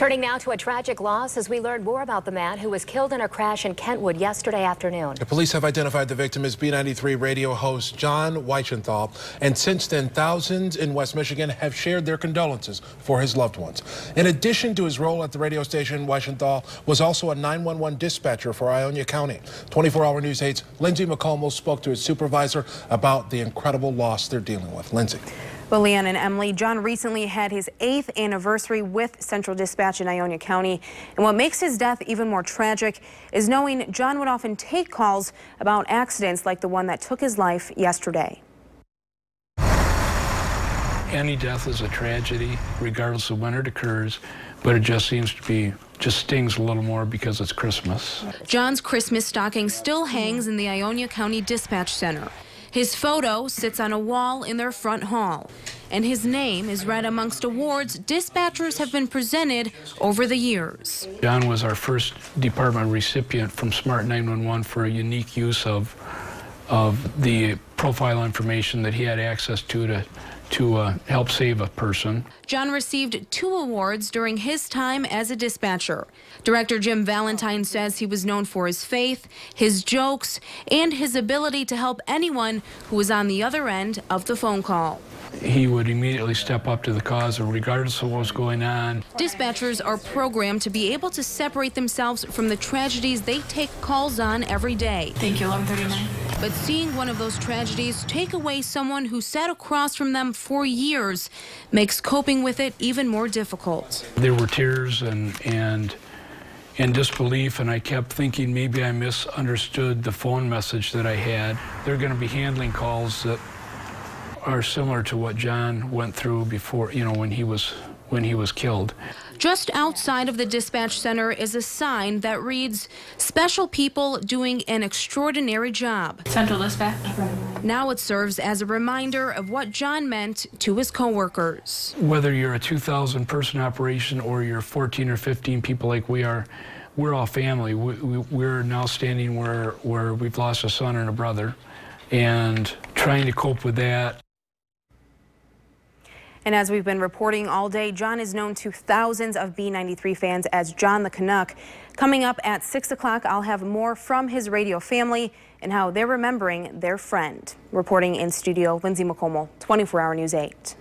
Turning now to a tragic loss as we learn more about the man who was killed in a crash in Kentwood yesterday afternoon. The police have identified the victim as B-93 radio host John Weichenthal, and since then thousands in West Michigan have shared their condolences for his loved ones. In addition to his role at the radio station, Weichenthal was also a 911 dispatcher for Ionia County. 24-hour News 8's Lindsay McComo spoke to his supervisor about the incredible loss they're dealing with. Lindsay. Well, Leanne and Emily, John recently had his 8th anniversary with Central Dispatch in Ionia County. And what makes his death even more tragic is knowing John would often take calls about accidents like the one that took his life yesterday. Any death is a tragedy, regardless of when it occurs, but it just seems to be, just stings a little more because it's Christmas. John's Christmas stocking still hangs in the Ionia County Dispatch Center. His photo sits on a wall in their front hall, and his name is read amongst awards dispatchers have been presented over the years. John was our first department recipient from Smart 911 for a unique use of the profile information that he had access to help save a person. John received 2 awards during his time as a dispatcher. Director Jim Valentine says he was known for his faith, his jokes, and his ability to help anyone who was on the other end of the phone call. He would immediately step up to the cause, regardless of what was going on. Dispatchers are programmed to be able to separate themselves from the tragedies they take calls on every day. Thank you, 1139. But seeing one of those tragedies take away someone who sat across from them for years makes coping with it even more difficult. There were tears and disbelief, and I kept thinking maybe I misunderstood the phone message that I had. They're going to be handling calls that are similar to what John went through before, when he was killed. Just outside of the dispatch center is a sign that reads, "Special people doing an extraordinary job." Central Dispatch. Now it serves as a reminder of what John meant to his coworkers. Whether you're a 2,000-person operation or you're 14 or 15 people like we are, we're all family. We're now standing where we've lost a son and a brother, and trying to cope with that. And as we've been reporting all day, John is known to thousands of B-93 fans as John the Canuck. Coming up at 6 o'clock, I'll have more from his radio family and how they're remembering their friend. Reporting in studio, Lindsay McComo, 24-hour News 8.